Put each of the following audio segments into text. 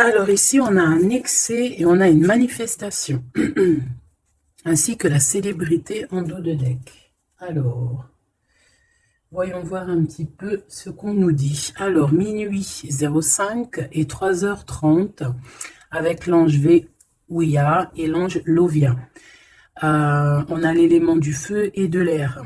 Alors ici, on a un excès et on a une manifestation, ainsi que la célébrité en dos de deck. Alors, voyons voir un petit peu ce qu'on nous dit. Alors, minuit 05 et 3h30, avec l'ange Ouya et l'ange Lovia. On a l'élément du feu et de l'air.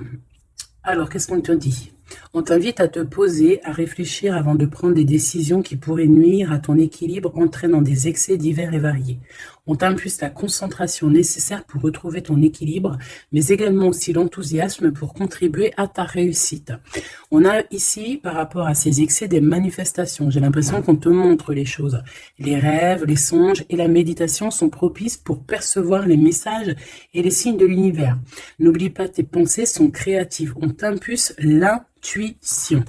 Alors, qu'est-ce qu'on te dit? On t'invite à te poser, à réfléchir avant de prendre des décisions qui pourraient nuire à ton équilibre, entraînant des excès divers et variés. On t'impulse la concentration nécessaire pour retrouver ton équilibre, mais également aussi l'enthousiasme pour contribuer à ta réussite. On a ici, par rapport à ces excès, des manifestations. J'ai l'impression qu'on te montre les choses. Les rêves, les songes et la méditation sont propices pour percevoir les messages et les signes de l'univers. N'oublie pas, tes pensées sont créatives. On t'impulse l'intuition.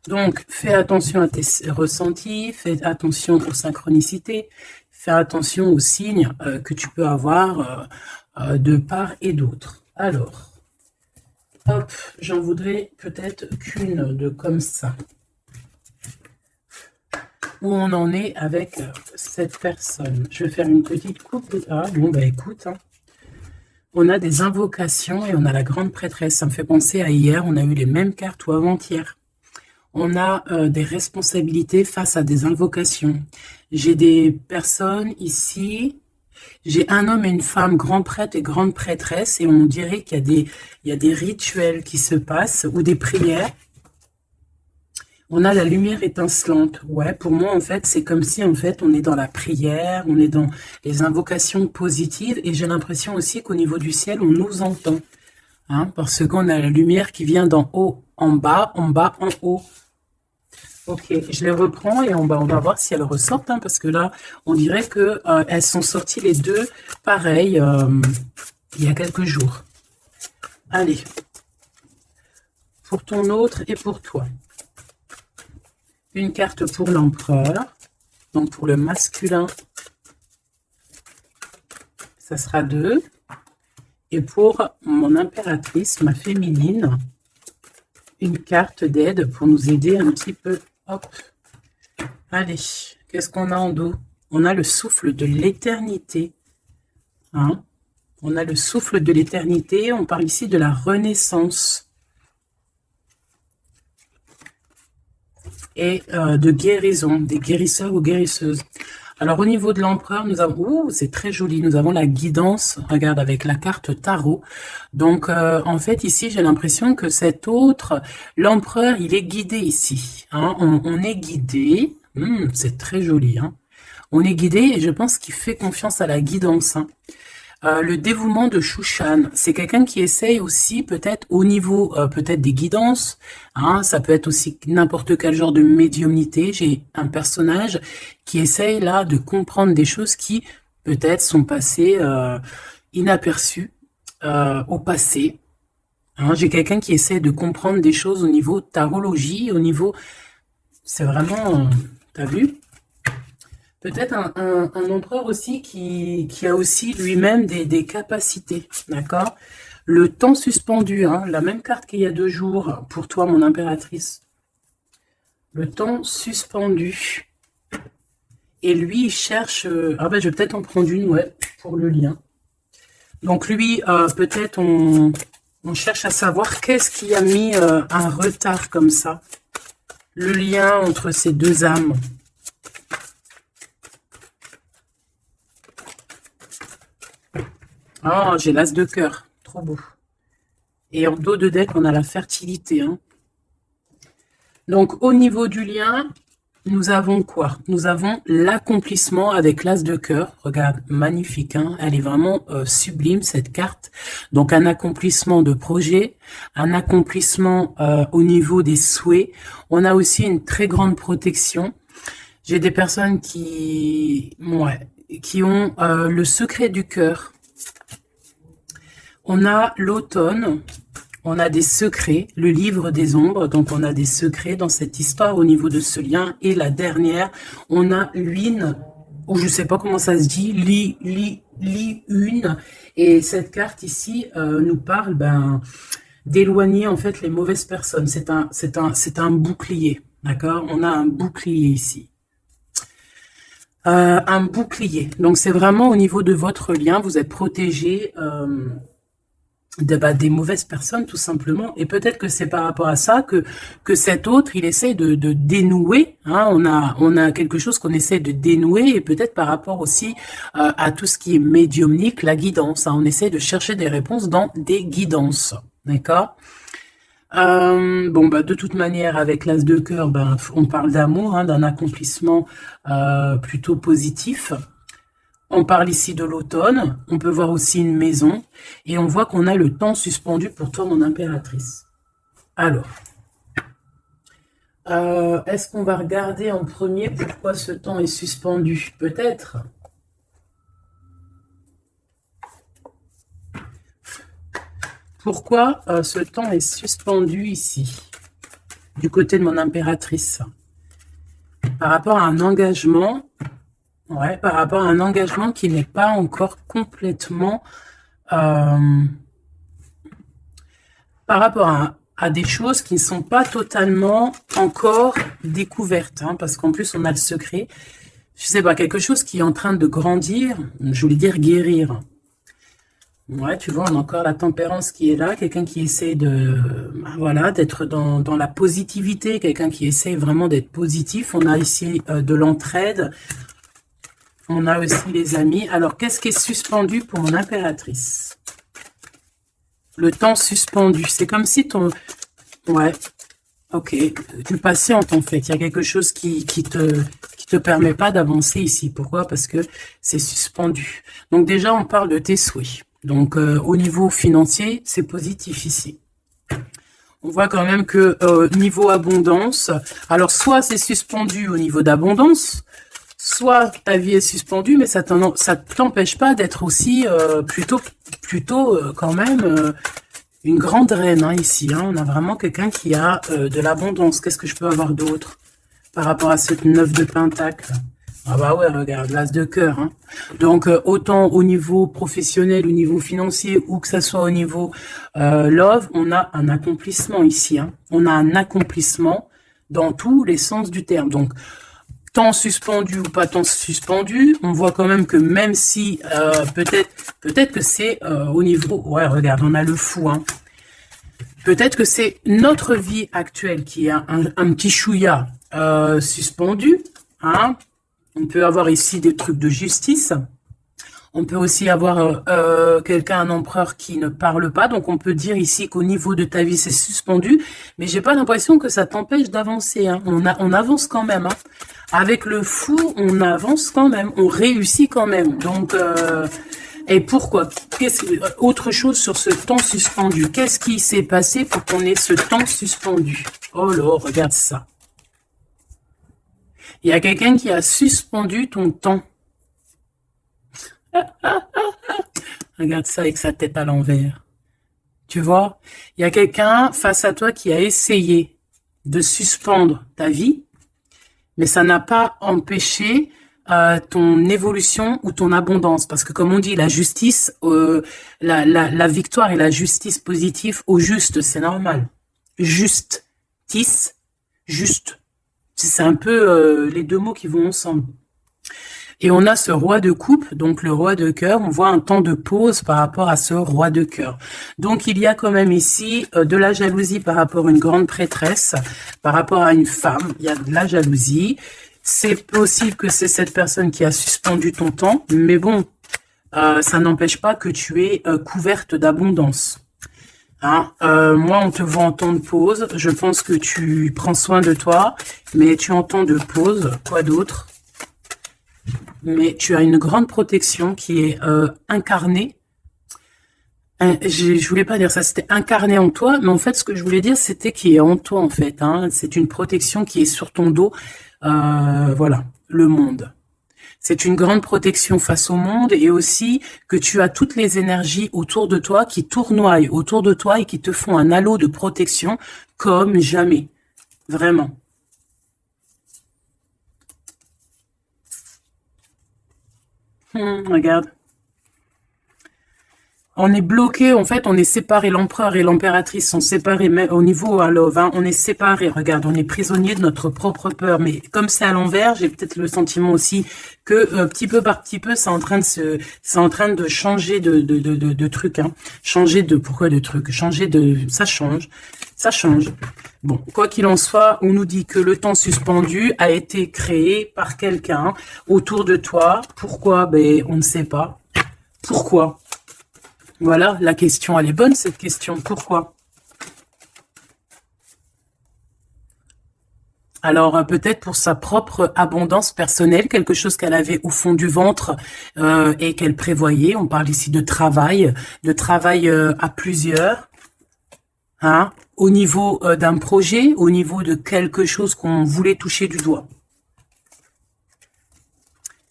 Donc, fais attention à tes ressentis, fais attention aux synchronicités, fais attention aux signes que tu peux avoir de part et d'autre. Alors, hop, j'en voudrais peut-être qu'une de comme ça. Où on en est avec cette personne. Je vais faire une petite coupe. Ah, bon, bah écoute, hein. On a des invocations et on a la grande prêtresse. Ça me fait penser à hier, on a eu les mêmes cartes ou avant-hier. On a des responsabilités face à des invocations. J'ai des personnes ici, j'ai un homme et une femme, grand prêtre et grande prêtresse, et on dirait qu'il y a des rituels qui se passent ou des prières. On a la lumière étincelante. Ouais, pour moi, en fait, c'est comme si, en fait, on est dans la prière, on est dans les invocations positives, et j'ai l'impression aussi qu'au niveau du ciel, on nous entend. Hein, parce qu'on a la lumière qui vient d'en haut en bas, en haut. Ok, je les reprends et on va voir si elles ressortent, hein, parce que là, on dirait que elles sont sorties les deux pareilles il y a quelques jours. Allez, pour ton autre et pour toi. Une carte pour l'empereur, donc pour le masculin, ça sera 2. Et pour mon impératrice, ma féminine, une carte d'aide pour nous aider un petit peu. Hop. Allez, qu'est-ce qu'on a en dos? On a le souffle de l'éternité. Hein? On a le souffle de l'éternité. On parle ici de la renaissance. Et de guérison, des guérisseurs ou guérisseuses. Alors, au niveau de l'empereur, nous avons... c'est très joli. Nous avons la guidance, regarde, avec la carte tarot. Donc, en fait, ici, j'ai l'impression que cet autre, l'empereur, il est guidé ici. Hein. On est guidé. C'est très joli. Hein. On est guidé et je pense qu'il fait confiance à la guidance. Hein. Le dévouement de Shushan, c'est quelqu'un qui essaye aussi peut-être au niveau peut-être des guidances, hein, ça peut être aussi n'importe quel genre de médiumnité. J'ai un personnage qui essaye là de comprendre des choses qui peut-être sont passées inaperçues au passé. Hein, j'ai quelqu'un qui essaie de comprendre des choses au niveau tarologie, au niveau... C'est vraiment... t'as vu ? Peut-être un empereur aussi qui a aussi lui-même des capacités, d'accord? Le temps suspendu, hein, la même carte qu'il y a 2 jours pour toi, mon impératrice. Le temps suspendu. Et lui, il cherche... ah ben, je vais peut-être en prendre une, ouais, pour le lien. Donc lui, peut-être on cherche à savoir qu'est-ce qui a mis un retard comme ça. Le lien entre ces deux âmes. Oh, j'ai l'as de cœur. Trop beau. Et en dos de deck, on a la fertilité. Hein. Donc, au niveau du lien, nous avons quoi? Nous avons l'accomplissement avec l'as de cœur. Regarde, magnifique. Hein, elle est vraiment sublime, cette carte. Donc, un accomplissement de projet, un accomplissement au niveau des souhaits. On a aussi une très grande protection. J'ai des personnes qui ont le secret du cœur. On a l'automne, on a des secrets, le livre des ombres, donc on a des secrets dans cette histoire au niveau de ce lien. Et la dernière, on a l'une, ou je sais pas comment ça se dit, une. Et cette carte ici nous parle d'éloigner en fait les mauvaises personnes. C'est un bouclier, d'accord? On a un bouclier ici. Un bouclier. Donc, c'est vraiment au niveau de votre lien, vous êtes protégé des mauvaises personnes, tout simplement. Et peut-être que c'est par rapport à ça que cet autre, il essaie de dénouer. Hein. On a quelque chose qu'on essaie de dénouer, et peut-être par rapport aussi à tout ce qui est médiumnique, la guidance. Hein. On essaie de chercher des réponses dans des guidances. D'accord? Bon, bah, de toute manière, avec l'as de cœur, ben, on parle d'amour, hein, d'un accomplissement plutôt positif. On parle ici de l'automne, on peut voir aussi une maison, et on voit qu'on a le temps suspendu pour toi, mon impératrice. Alors, est-ce qu'on va regarder en premier pourquoi ce temps est suspendu? Peut-être. Pourquoi ce temps est suspendu ici, du côté de mon impératrice? Par rapport à un engagement, ouais, par rapport à un engagement qui n'est pas encore complètement... par rapport à des choses qui ne sont pas totalement encore découvertes, hein, parce qu'en plus on a le secret. Je sais pas, quelque chose qui est en train de grandir, je voulais dire guérir. Ouais, tu vois, on a encore la tempérance qui est là, quelqu'un qui essaie de, voilà, d'être dans la positivité, quelqu'un qui essaie vraiment d'être positif. On a ici de l'entraide, on a aussi les amis. Alors, qu'est-ce qui est suspendu pour mon impératrice? Le temps suspendu, c'est comme si ton... Ouais, ok, tu patientes en fait. Il y a quelque chose qui te permet pas d'avancer ici. Pourquoi? Parce que c'est suspendu. Donc déjà, on parle de tes souhaits. Donc au niveau financier, c'est positif ici. On voit quand même que niveau abondance, alors soit c'est suspendu au niveau d'abondance, soit ta vie est suspendue, mais ça t'empêche pas d'être aussi plutôt quand même une grande reine, hein, ici. Hein. On a vraiment quelqu'un qui a de l'abondance. Qu'est-ce que je peux avoir d'autre par rapport à cette 9 de pentacle? Ah bah ouais, regarde, l'as de cœur. Hein. Donc, autant au niveau professionnel, au niveau financier, ou que ça soit au niveau love, on a un accomplissement ici. Hein. On a un accomplissement dans tous les sens du terme. Donc, temps suspendu ou pas temps suspendu, on voit quand même que même si peut-être que c'est au niveau... Ouais, regarde, on a le fou. Hein. Peut-être que c'est notre vie actuelle qui est un petit chouïa suspendu. Hein. On peut avoir ici des trucs de justice. On peut aussi avoir quelqu'un, un empereur qui ne parle pas. Donc, on peut dire ici qu'au niveau de ta vie, c'est suspendu. Mais j'ai pas l'impression que ça t'empêche d'avancer. Hein. On avance quand même. Hein. Avec le fou, on avance quand même. On réussit quand même. Donc, et pourquoi? Autre chose sur ce temps suspendu. Qu'est-ce qui s'est passé pour qu'on ait ce temps suspendu? Oh là, regarde ça. Il y a quelqu'un qui a suspendu ton temps. Regarde ça avec sa tête à l'envers. Tu vois, il y a quelqu'un face à toi qui a essayé de suspendre ta vie, mais ça n'a pas empêché ton évolution ou ton abondance. Parce que comme on dit, la justice, la victoire et la justice positive au juste, c'est normal. Justice, juste. C'est un peu les deux mots qui vont ensemble. Et on a ce roi de coupe, donc le roi de cœur. On voit un temps de pause par rapport à ce roi de cœur. Donc il y a quand même ici de la jalousie par rapport à une grande prêtresse, par rapport à une femme. Il y a de la jalousie. C'est possible que c'est cette personne qui a suspendu ton temps, mais bon, ça n'empêche pas que tu es couverte d'abondance. Hein, moi, on te voit en temps de pause. Je pense que tu prends soin de toi, mais tu es en temps de pause. Quoi d'autre? Mais tu as une grande protection qui est incarnée. Je voulais pas dire ça, c'était incarné en toi, mais en fait, ce que je voulais dire, c'était qui est en toi, en fait. Hein. C'est une protection qui est sur ton dos. Voilà, le monde. C'est une grande protection face au monde et aussi que tu as toutes les énergies autour de toi qui tournoient autour de toi et qui te font un halo de protection comme jamais. Vraiment. Regarde. on est bloqué, en fait, on est séparés. L'empereur et l'impératrice sont séparés, mais au niveau à Love, hein, on est séparés. Regarde, on est prisonnier de notre propre peur. Mais comme c'est à l'envers, j'ai peut-être le sentiment aussi que petit peu par petit peu, c'est en train de changer de truc, hein. Changer de, pourquoi de truc? Changer de, ça change. Bon, quoi qu'il en soit, on nous dit que le temps suspendu a été créé par quelqu'un autour de toi. Pourquoi? Ben, on ne sait pas. Pourquoi? Voilà, la question, elle est bonne, cette question. Pourquoi? Alors, peut-être pour sa propre abondance personnelle, quelque chose qu'elle avait au fond du ventre et qu'elle prévoyait. On parle ici de travail à plusieurs. Hein, au niveau d'un projet, au niveau de quelque chose qu'on voulait toucher du doigt.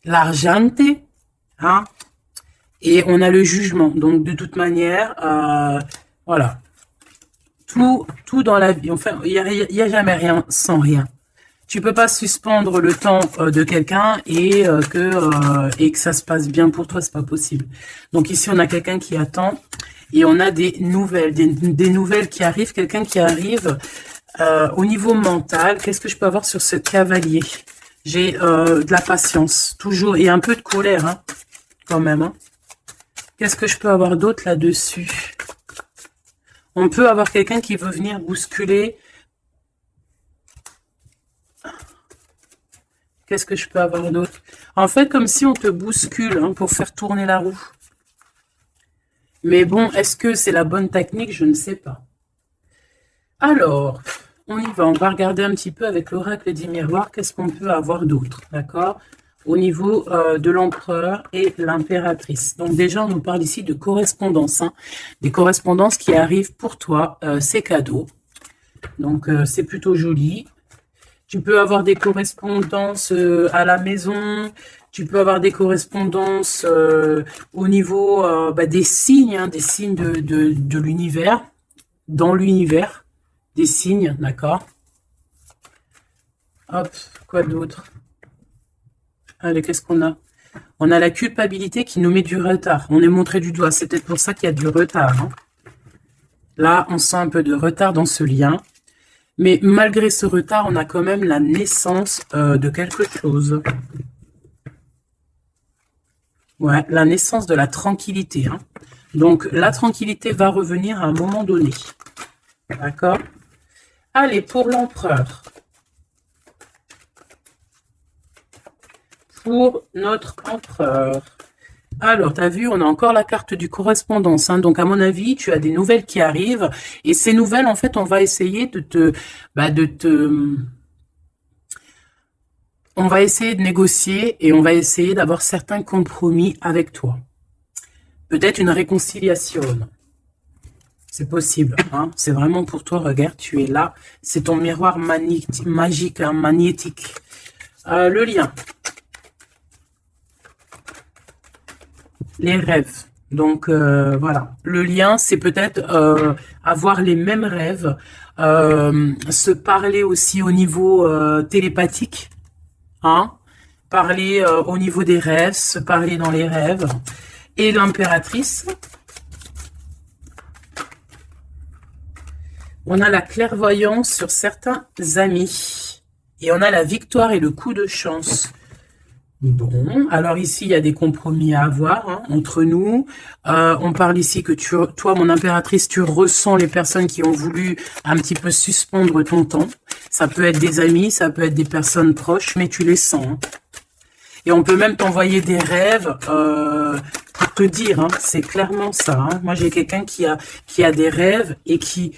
L'argente, hein, et on a le jugement. Donc, de toute manière, voilà. Tout dans la vie, enfin, il y a jamais rien sans rien. Tu peux pas suspendre le temps de quelqu'un et que ça se passe bien pour toi, c'est pas possible. Donc ici, on a quelqu'un qui attend. Et on a des nouvelles, des nouvelles qui arrivent, quelqu'un qui arrive au niveau mental. Qu'est-ce que je peux avoir sur ce cavalier? J'ai de la patience, toujours, et un peu de colère, hein, quand même. Hein. Qu'est-ce que je peux avoir d'autre là-dessus? On peut avoir quelqu'un qui veut venir bousculer. Qu'est-ce que je peux avoir d'autre? En fait, comme si on te bouscule hein, pour faire tourner la roue. Mais bon, est-ce que c'est la bonne technique? Je ne sais pas. Alors, on y va. On va regarder un petit peu avec l'oracle des miroirs. Qu'est-ce qu'on peut avoir d'autre? D'accord? Au niveau de l'empereur et l'impératrice. Donc déjà, on nous parle ici de correspondance. Hein, des correspondances qui arrivent pour toi. C'est cadeau. Donc, c'est plutôt joli. Tu peux avoir des correspondances à la maison. Tu peux avoir des correspondances au niveau des signes, hein, des signes de l'univers, dans l'univers, des signes, d'accord? Hop, quoi d'autre? Allez, qu'est-ce qu'on a? On a la culpabilité qui nous met du retard. On est montré du doigt, c'est peut-être pour ça qu'il y a du retard. Hein. Là, on sent un peu de retard dans ce lien. Mais malgré ce retard, on a quand même la naissance de quelque chose. Ouais, la naissance de la tranquillité. Hein. Donc, la tranquillité va revenir à un moment donné. D'accord? Allez, pour l'empereur. Pour notre empereur. Alors, tu as vu, on a encore la carte du correspondance. Hein. Donc, à mon avis, tu as des nouvelles qui arrivent. Et ces nouvelles, en fait, on va essayer on va essayer de négocier et on va essayer d'avoir certains compromis avec toi. Peut-être une réconciliation. C'est possible. Hein. C'est vraiment pour toi. Regarde, tu es là. C'est ton miroir magique, hein, magnétique. Le lien. Les rêves. Donc, voilà. Le lien, c'est peut-être avoir les mêmes rêves. Se parler aussi au niveau télépathique. Hein, parler au niveau des rêves, se parler dans les rêves. Et l'impératrice. On a la clairvoyance sur certains amis. Et on a la victoire et le coup de chance. Bon, alors ici, il y a des compromis à avoir hein, entre nous. On parle ici que toi, mon impératrice, tu ressens les personnes qui ont voulu un petit peu suspendre ton temps. Ça peut être des amis, ça peut être des personnes proches, mais tu les sens. Hein. Et on peut même t'envoyer des rêves pour te dire, hein, c'est clairement ça. Hein. Moi, j'ai quelqu'un qui a des rêves et qui,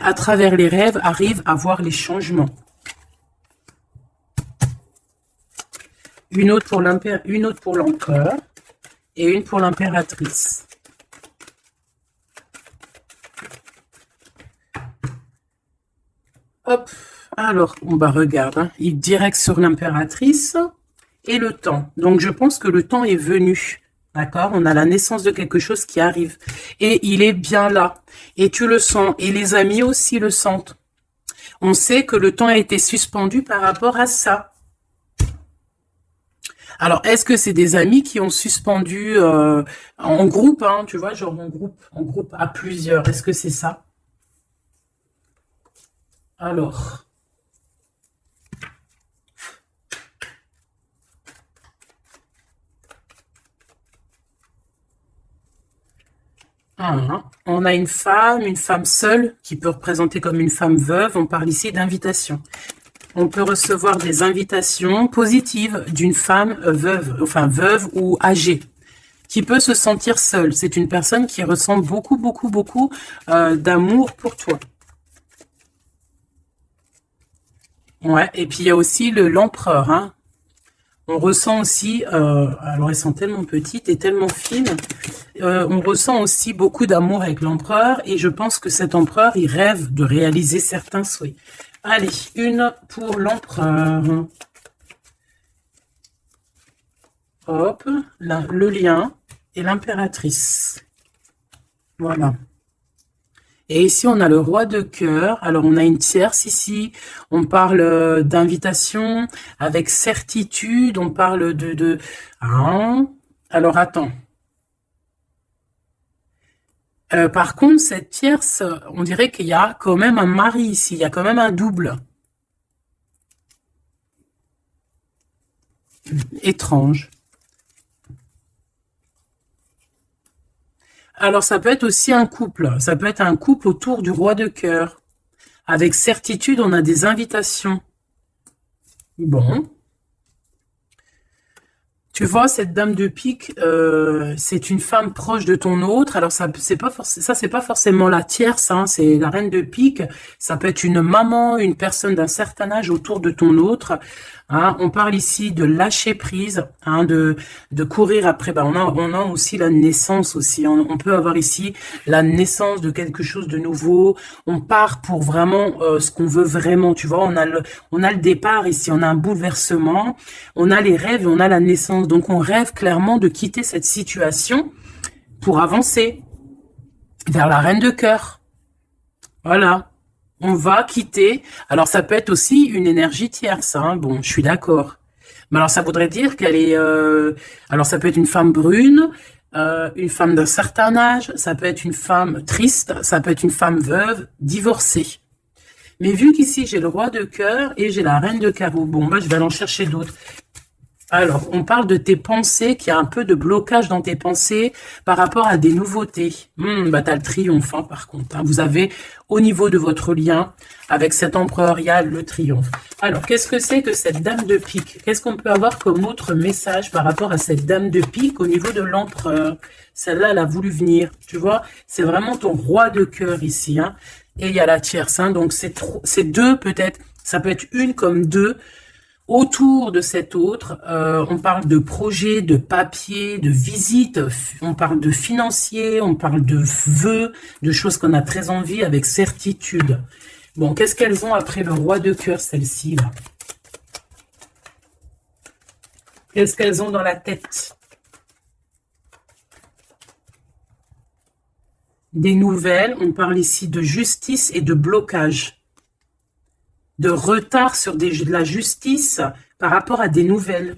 à travers les rêves, arrive à voir les changements. Une autre pour l'empereur et une pour l'impératrice. Hop, alors, on va regarder. Hein. Il direct sur l'impératrice et le temps. Donc, je pense que le temps est venu. D'accord? On a la naissance de quelque chose qui arrive. Et il est bien là. Et tu le sens. Et les amis aussi le sentent. On sait que le temps a été suspendu par rapport à ça. Alors, est-ce que c'est des amis qui ont suspendu en groupe, hein, tu vois, genre en groupe à plusieurs? Est-ce que c'est ça? Alors, on a une femme seule, qui peut représenter comme une femme veuve. On parle ici d'invitation. On peut recevoir des invitations positives d'une femme veuve, enfin veuve ou âgée, qui peut se sentir seule. C'est une personne qui ressent beaucoup, beaucoup, beaucoup d'amour pour toi. Ouais, et puis il y a aussi l'empereur, hein. On ressent aussi, alors elles sont tellement petites et tellement fines, on ressent aussi beaucoup d'amour avec l'empereur, et je pense que cet empereur, il rêve de réaliser certains souhaits. Allez, une pour l'empereur. Hop, là, le lien et l'impératrice. Voilà. Et ici, on a le roi de cœur. Alors, on a une tierce ici. On parle d'invitation avec certitude. On parle de... Hein. Alors, attends. Par contre, cette tierce, on dirait qu'il y a quand même un mari ici. Il y a quand même un double. Étrange. Alors, ça peut être aussi un couple. Ça peut être un couple autour du roi de cœur. Avec certitude, on a des invitations. Bon. Tu vois, cette dame de pique, c'est une femme proche de ton autre. Alors, ça, c'est pas forcément la tierce, hein, c'est la reine de pique. Ça peut être une maman, une personne d'un certain âge autour de ton autre. Hein. On parle ici de lâcher prise, hein, de courir après. Ben, on a aussi la naissance aussi. On peut avoir ici la naissance de quelque chose de nouveau. On part pour vraiment ce qu'on veut vraiment. Tu vois, on a le départ ici. On a un bouleversement. On a les rêves et on a la naissance. Donc, on rêve clairement de quitter cette situation pour avancer vers la reine de cœur. Voilà. On va quitter. Alors, ça peut être aussi une énergie tierce. Hein. Bon, je suis d'accord. Mais alors, ça voudrait dire qu'elle est... alors, ça peut être une femme brune, une femme d'un certain âge. Ça peut être une femme triste. Ça peut être une femme veuve, divorcée. Mais vu qu'ici, j'ai le roi de cœur et j'ai la reine de carreau. Bon, moi, je vais aller en chercher d'autres. Alors, on parle de tes pensées, qu'il y a un peu de blocage dans tes pensées par rapport à des nouveautés. Bah, t'as le triomphe, hein, par contre. Hein. Vous avez, au niveau de votre lien, avec cet empereur, il y a le triomphe. Alors, qu'est-ce que c'est que cette dame de pique? Qu'est-ce qu'on peut avoir comme autre message par rapport à cette dame de pique au niveau de l'empereur? Celle-là, elle a voulu venir, tu vois. C'est vraiment ton roi de cœur ici. Hein. Et il y a la tierce, hein, donc c'est deux peut-être. Ça peut être une comme deux. Autour de cet autre, on parle de projets, de papiers, de visites, on parle de financiers, on parle de vœux, de choses qu'on a très envie avec certitude. Bon, qu'est-ce qu'elles ont après le roi de cœur, celles-ci, là? Qu'est-ce qu'elles ont dans la tête? Des nouvelles, on parle ici de justice et de blocage. De retard sur de la justice par rapport à des nouvelles.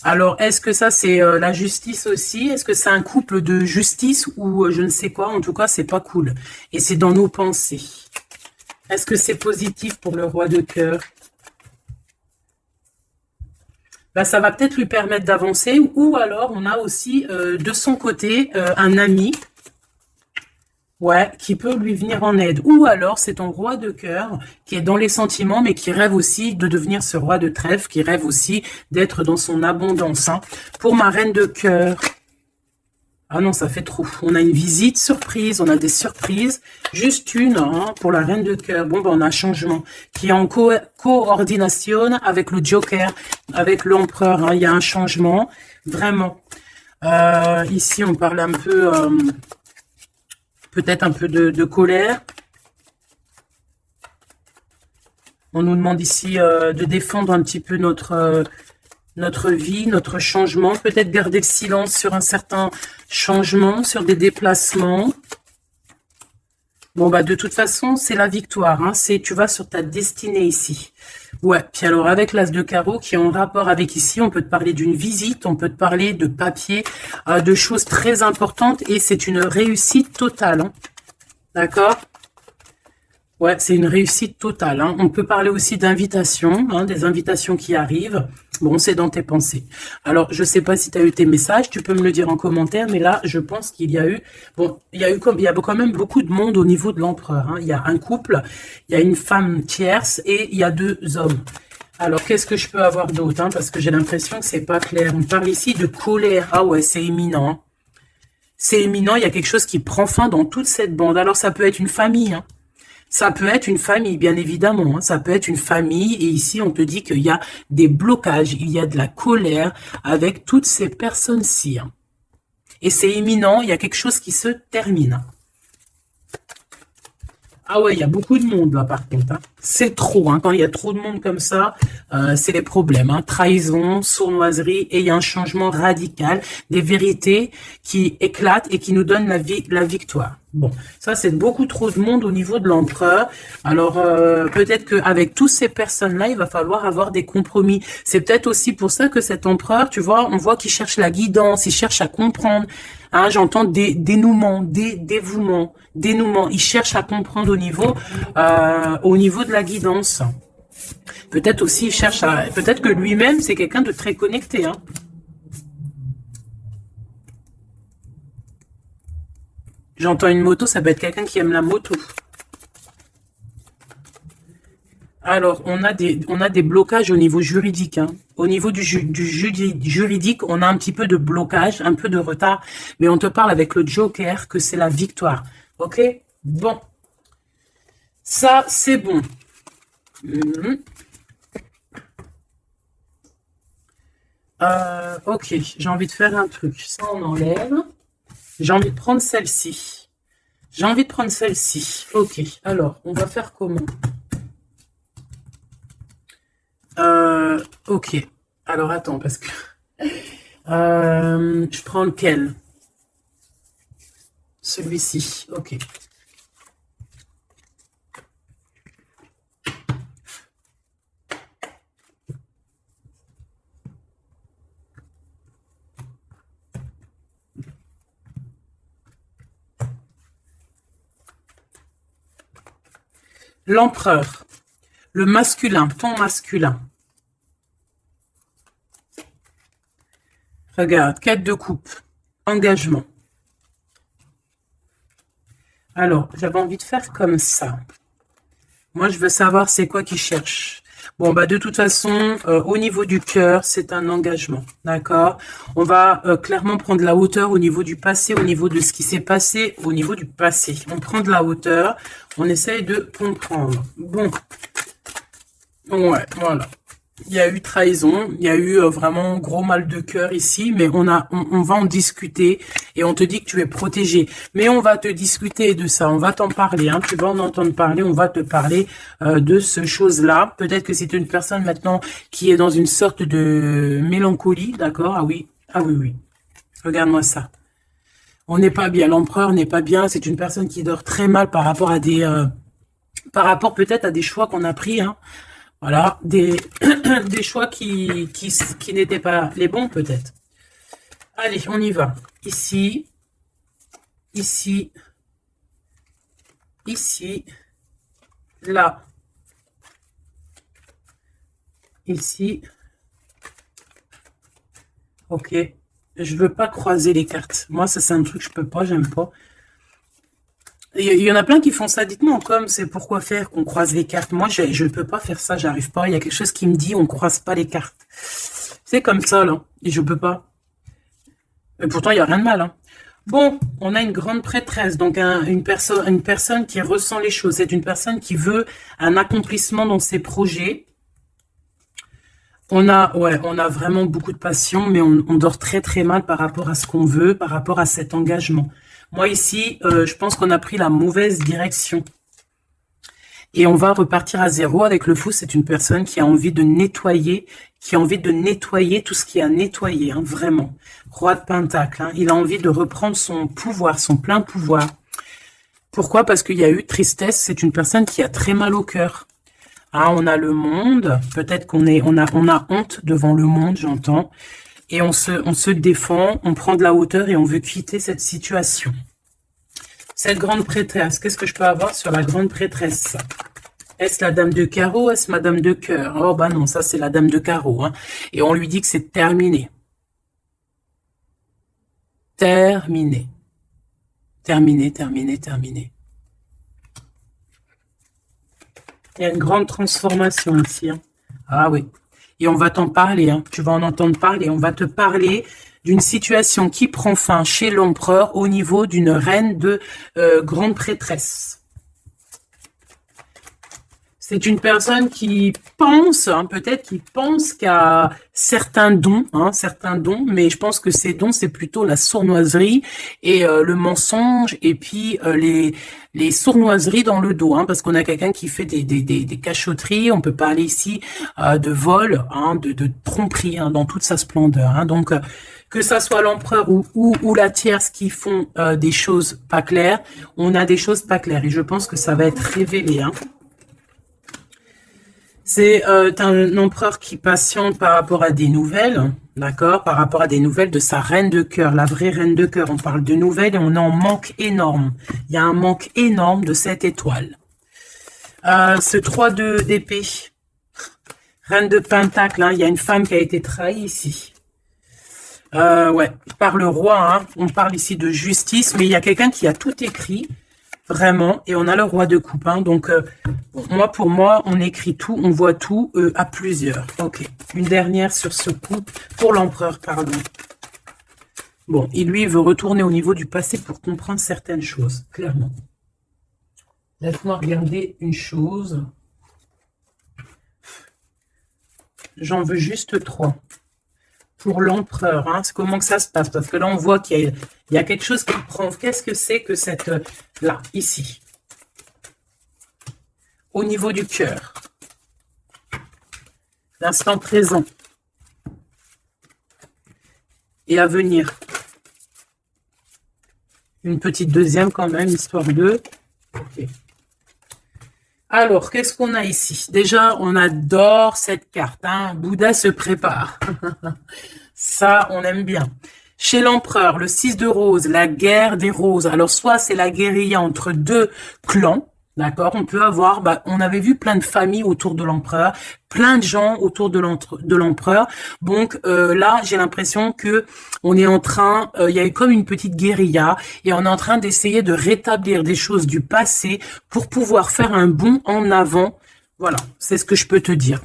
Alors, est-ce que ça, c'est la justice aussi? Est-ce que c'est un couple de justice ou je ne sais quoi? En tout cas, c'est pas cool. Et c'est dans nos pensées. Est-ce que c'est positif pour le roi de cœur? Bah, ça va peut-être lui permettre d'avancer. Ou alors, on a aussi de son côté un ami. Ouais, qui peut lui venir en aide. Ou alors, c'est ton roi de cœur qui est dans les sentiments, mais qui rêve aussi de devenir ce roi de trèfle, qui rêve aussi d'être dans son abondance. Hein. Pour ma reine de cœur. Ah non, ça fait trop. On a une visite surprise, on a des surprises. Juste une, hein, pour la reine de cœur. Bon, ben, on a un changement qui est en coordination avec le joker, avec l'empereur. Hein. Il y a un changement, vraiment. Ici, on parle un peu... peut-être un peu de colère. On nous demande ici de défendre un petit peu notre vie, notre changement. Peut-être garder le silence sur un certain changement, sur des déplacements. Bon, bah de toute façon, c'est la victoire. Hein. Tu vas sur ta destinée ici. Ouais, puis alors avec l'as de carreau qui est en rapport avec ici, on peut te parler d'une visite, on peut te parler de papier, de choses très importantes et c'est une réussite totale. Hein. D'accord? Ouais, c'est une réussite totale. Hein. On peut parler aussi d'invitations, hein, des invitations qui arrivent. Bon, c'est dans tes pensées. Alors, je sais pas si tu as eu tes messages, tu peux me le dire en commentaire, mais là, je pense qu'il y a eu, bon, il y a quand même beaucoup de monde au niveau de l'empereur. Hein. Il y a un couple, il y a une femme tierce et il y a 2 hommes. Alors, qu'est-ce que je peux avoir d'autre, hein, parce que j'ai l'impression que c'est pas clair. On parle ici de colère. Ah ouais, c'est éminent. Hein. C'est éminent, il y a quelque chose qui prend fin dans toute cette bande. Alors, ça peut être une famille, hein. Ça peut être une famille, bien évidemment. Hein. Ça peut être une famille. Et ici, on te dit qu'il y a des blocages, il y a de la colère avec toutes ces personnes-ci. Hein. Et c'est imminent, il y a quelque chose qui se termine. Ah ouais, il y a beaucoup de monde là par contre. Hein. C'est trop. Hein. Quand il y a trop de monde comme ça, c'est les problèmes. Hein. Trahison, sournoiserie et il y a un changement radical, des vérités qui éclatent et qui nous donnent la victoire. Bon, ça c'est beaucoup trop de monde au niveau de l'empereur. Alors peut-être qu'avec toutes ces personnes-là, il va falloir avoir des compromis. C'est peut-être aussi pour ça que cet empereur, tu vois, on voit qu'il cherche la guidance, il cherche à comprendre. Hein, j'entends dénouement, dévouement, dénouement. Il cherche à comprendre au niveau de la guidance. Peut-être aussi il cherche à, peut-être que lui-même c'est quelqu'un de très connecté. Hein. J'entends une moto, ça peut être quelqu'un qui aime la moto. Alors, on a des blocages au niveau juridique. Hein. Au niveau du juridique, on a un petit peu de blocage, un peu de retard. Mais on te parle avec le Joker que c'est la victoire. Ok? Bon. Ça, c'est bon. Ok, j'ai envie de faire un truc. Ça, on enlève. J'ai envie de prendre celle-ci. J'ai envie de prendre celle-ci. Ok, alors, on va faire comment? Ok. Alors, attends, parce que... je prends lequel? Celui-ci. Ok. L'empereur. Le masculin, ton masculin. Regarde, quête de coupe, engagement. Alors, j'avais envie de faire comme ça. Moi, je veux savoir c'est quoi qu'il cherche. Bon, bah de toute façon, au niveau du cœur, c'est un engagement, d'accord? On va clairement prendre la hauteur au niveau du passé, au niveau de ce qui s'est passé, au niveau du passé. On prend de la hauteur, on essaye de comprendre. Bon, ouais, voilà. Il y a eu trahison, il y a eu vraiment gros mal de cœur ici, mais on va en discuter et on te dit que tu es protégé. Mais on va te discuter de ça, on va t'en parler, hein, tu vas en entendre parler, on va te parler de ce chose-là. Peut-être que c'est une personne maintenant qui est dans une sorte de mélancolie, d'accord? Ah oui, oui. Regarde-moi ça. On n'est pas bien, l'empereur n'est pas bien, c'est une personne qui dort très mal par rapport à par rapport peut-être à des choix qu'on a pris, hein. Voilà, des choix qui n'étaient pas les bons, peut-être. Allez, on y va. Ici, ici, ici, là, ici. Ok. Je veux pas croiser les cartes. Moi, ça, c'est un truc que je peux pas, j'aime pas. Il y en a plein qui font ça. Dites-moi comme c'est pourquoi faire qu'on croise les cartes. Moi, je ne peux pas faire ça, j'arrive pas. Il y a quelque chose qui me dit on croise pas les cartes. C'est comme ça, là. Et je peux pas. Et pourtant, il n'y a rien de mal. Hein. Bon, on a une grande prêtresse, donc une personne qui ressent les choses. C'est une personne qui veut un accomplissement dans ses projets. On a vraiment beaucoup de passion, mais on dort très très mal par rapport à ce qu'on veut, par rapport à cet engagement. Moi ici, je pense qu'on a pris la mauvaise direction. Et on va repartir à zéro avec le fou. C'est une personne qui a envie de nettoyer, tout ce qui a nettoyé, hein, vraiment. Roi de Pentacle, hein, il a envie de reprendre son pouvoir, son plein pouvoir. Pourquoi? Parce qu'il y a eu tristesse. C'est une personne qui a très mal au cœur. Hein, on a le monde. Peut-être on a honte devant le monde, j'entends. Et on se défend, on prend de la hauteur et on veut quitter cette situation. Cette grande prêtresse, qu'est-ce que je peux avoir sur la grande prêtresse? Est-ce la dame de carreau? Est-ce madame de cœur? Oh bah non, ça c'est la dame de carreau. Hein. Et on lui dit que c'est terminé. Terminé. Terminé, terminé, terminé. Il y a une grande transformation ici. Hein. Ah oui. Et on va t'en parler. Hein. Tu vas en entendre parler. On va te parler d'une situation qui prend fin chez l'empereur au niveau d'une reine de grande prêtresse. C'est une personne qui pense, hein, peut-être qui pense qu'à certains dons, mais je pense que ces dons, c'est plutôt la sournoiserie et le mensonge, et puis les sournoiseries dans le dos, hein, parce qu'on a quelqu'un qui fait des cachotteries, on peut parler ici de vol, hein, de tromperie, hein, dans toute sa splendeur. Hein, donc, que ça soit l'empereur ou la tierce qui font des choses pas claires, on a des choses pas claires, et je pense que ça va être révélé, hein. C'est un empereur qui patiente par rapport à des nouvelles, d'accord, par rapport à des nouvelles de sa reine de cœur, la vraie reine de cœur. On parle de nouvelles et on en manque énorme. Il y a un manque énorme de cette étoile. Ce 3 d'épée, reine de pentacle, hein, il y a une femme qui a été trahie ici. Ouais, par le roi, hein, on parle ici de justice, mais il y a quelqu'un qui a tout écrit. Vraiment, et on a le roi de coupe, hein, donc pour moi, on écrit tout, on voit tout à plusieurs. Ok, une dernière sur ce coup, pour l'empereur, pardon. Bon, il lui veut retourner au niveau du passé pour comprendre certaines choses, clairement. Laisse-moi regarder une chose. J'en veux juste 3. Pour l'empereur, hein, comment que ça se passe? Parce que là, on voit qu'il y a quelque chose qui prend. Qu'est-ce que c'est que cette... là, ici. Au niveau du cœur. L'instant présent. Et à venir. Une petite deuxième quand même, histoire de... Ok. Alors, qu'est-ce qu'on a ici? Déjà, on adore cette carte. Hein. Bouddha se prépare. Ça, on aime bien. Chez l'empereur, le 6 de rose, la guerre des roses. Alors, soit c'est la guérilla entre deux clans. D'accord, on peut avoir, on avait vu plein de familles autour de l'empereur, plein de gens autour de l'empereur. Donc là, j'ai l'impression que on est en train, il y a eu comme une petite guérilla et on est en train d'essayer de rétablir des choses du passé pour pouvoir faire un bond en avant. Voilà, c'est ce que je peux te dire.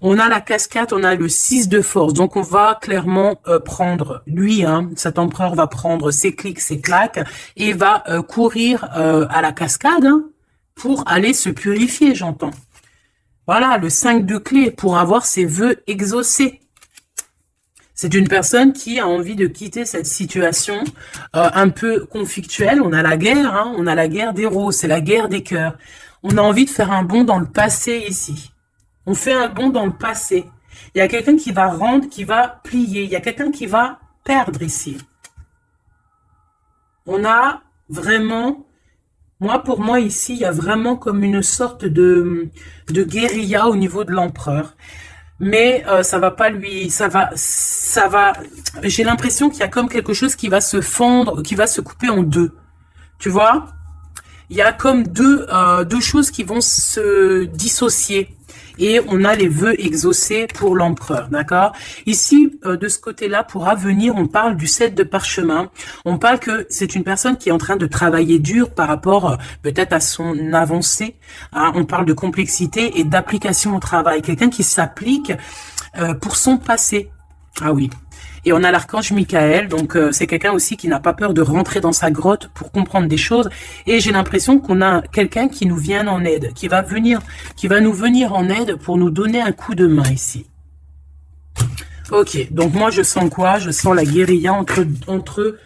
On a la cascade, on a le 6 de force. Donc, on va clairement prendre, lui, hein, cet empereur va prendre ses clics, ses claques et va courir à la cascade, hein, pour aller se purifier, j'entends. Voilà, le 5 de clé pour avoir ses vœux exaucés. C'est une personne qui a envie de quitter cette situation un peu conflictuelle. On a la guerre, hein, on a la guerre des roses, c'est la guerre des cœurs. On a envie de faire un bond dans le passé ici. On fait un bond dans le passé. Il y a quelqu'un qui va rendre, qui va plier. Il y a quelqu'un qui va perdre ici. On a vraiment... pour moi, ici, il y a vraiment comme une sorte de guérilla au niveau de l'empereur. Mais ça va pas lui... Ça va... J'ai l'impression qu'il y a comme quelque chose qui va se fendre, qui va se couper en deux. Tu vois? Il y a comme deux choses qui vont se dissocier. Et on a les vœux exaucés pour l'empereur, d'accord? Ici, de ce côté-là, pour avenir, on parle du 7 de parchemin. On parle que c'est une personne qui est en train de travailler dur par rapport peut-être à son avancée. Hein? On parle de complexité et d'application au travail. Quelqu'un qui s'applique pour son passé. Ah oui. Et on a l'archange Michael, donc c'est quelqu'un aussi qui n'a pas peur de rentrer dans sa grotte pour comprendre des choses. Et j'ai l'impression qu'on a quelqu'un qui nous vient en aide, qui va nous venir en aide pour nous donner un coup de main ici. Ok, donc moi je sens quoi? Je sens la guérilla entre eux.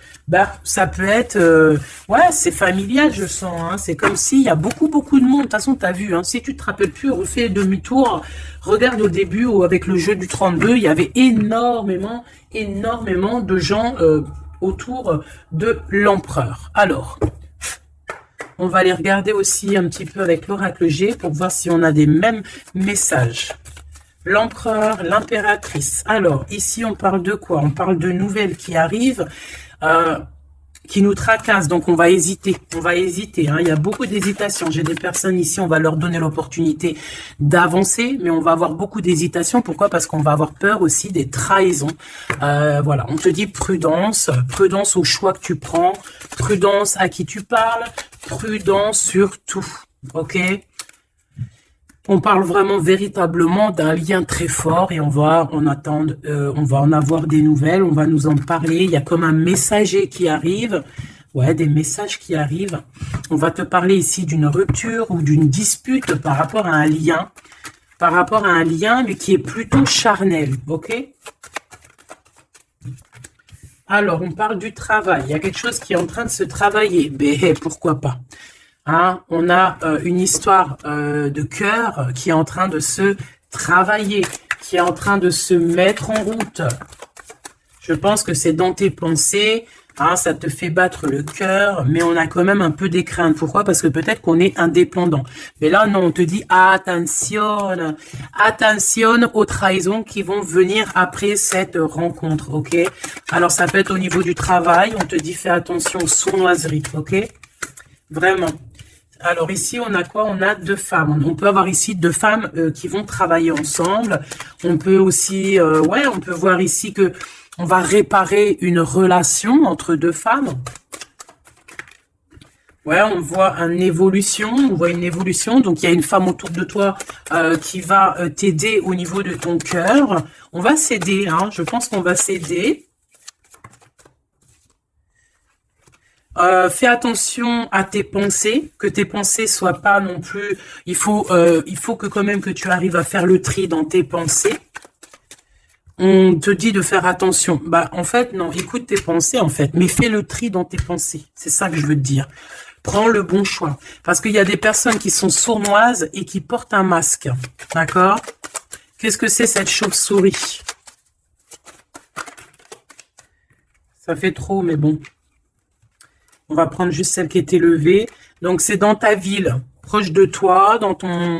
Ça peut être... ouais, c'est familial, je sens. Hein. C'est comme s'il y a beaucoup de monde. De toute façon, tu as vu. Hein, si tu te rappelles plus, refais demi-tour. Regarde au début, ou avec le jeu du 32, il y avait énormément de gens autour de l'empereur. Alors, On va les regarder aussi un petit peu avec l'oracle G pour voir si on a des mêmes messages. L'empereur, l'impératrice. Alors, ici, on parle de quoi? On parle de nouvelles qui arrivent, qui nous tracassent. Donc, on va hésiter. On va hésiter. Hein. Il y a beaucoup d'hésitation. J'ai des personnes ici, on va leur donner l'opportunité d'avancer, mais on va avoir beaucoup d'hésitation. Pourquoi? Parce qu'on va avoir peur aussi des trahisons. Voilà, on te dit prudence. Prudence au choix que tu prends. Prudence à qui tu parles. Prudence sur tout. Ok? On parle vraiment véritablement d'un lien très fort et on va en attendre, on va en avoir des nouvelles, on va nous en parler. Il y a comme un messager qui arrive, ouais, des messages qui arrivent. On va te parler ici d'une rupture ou d'une dispute par rapport à un lien, mais qui est plutôt charnel, ok? Alors, on parle du travail. Il y a quelque chose qui est en train de se travailler, mais pourquoi pas? Hein, on a une histoire de cœur qui est en train de se travailler, qui est en train de se mettre en route. Je pense que c'est dans tes pensées, hein, ça te fait battre le cœur, mais on a quand même un peu des craintes. Pourquoi? Parce que peut-être qu'on est indépendant. Mais là, non, on te dit attention, attention aux trahisons qui vont venir après cette rencontre, ok? Alors, ça peut être au niveau du travail, on te dit fais attention aux sournoiseries, ok? Vraiment. Alors ici, on a quoi? On a deux femmes. On peut avoir ici deux femmes qui vont travailler ensemble. On peut aussi, ouais, on peut voir ici que on va réparer une relation entre deux femmes. Ouais, on voit une évolution. Donc, il y a une femme autour de toi qui va t'aider au niveau de ton cœur. On va s'aider, hein. Je pense qu'on va s'aider. Fais attention à tes pensées, que tes pensées soient pas non plus. Il faut que quand même que tu arrives à faire le tri dans tes pensées. On te dit de faire attention. Bah en fait non, écoute tes pensées en fait, mais fais le tri dans tes pensées. C'est ça que je veux te dire. Prends le bon choix, parce qu'il y a des personnes qui sont sournoises et qui portent un masque. D'accord? Qu'est-ce que c'est cette chauve-souris? Ça fait trop, mais bon. On va prendre juste celle qui est élevée. Donc, c'est dans ta ville, proche de toi, dans ton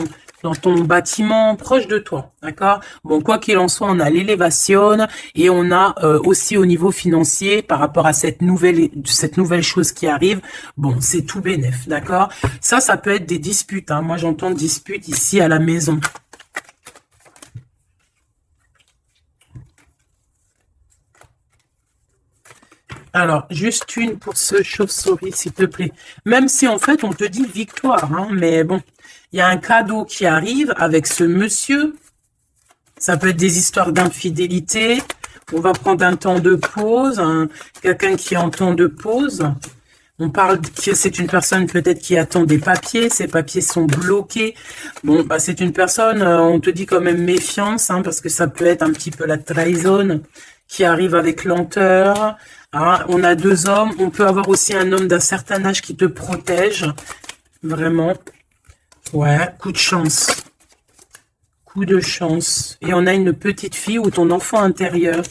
bâtiment, proche de toi. D'accord? Bon, quoi qu'il en soit, on a l'élévation et on a aussi au niveau financier, par rapport à cette nouvelle chose qui arrive, bon, c'est tout bénef. D'accord? Ça peut être des disputes. Hein. Moi, j'entends disputes ici à la maison. Alors, juste une pour ce chauve-souris, s'il te plaît. Même si, en fait, on te dit victoire, hein, mais bon, il y a un cadeau qui arrive avec ce monsieur. Ça peut être des histoires d'infidélité. On va prendre un temps de pause, hein, quelqu'un qui est en temps de pause. On parle que c'est une personne peut-être qui attend des papiers. Ces papiers sont bloqués. Bon, bah, c'est une personne, on te dit quand même méfiance, hein, parce que ça peut être un petit peu la trahison qui arrive avec lenteur. Ah, on a deux hommes. On peut avoir aussi un homme d'un certain âge qui te protège. Vraiment. Ouais, coup de chance. Coup de chance. Et on a une petite fille ou ton enfant intérieur.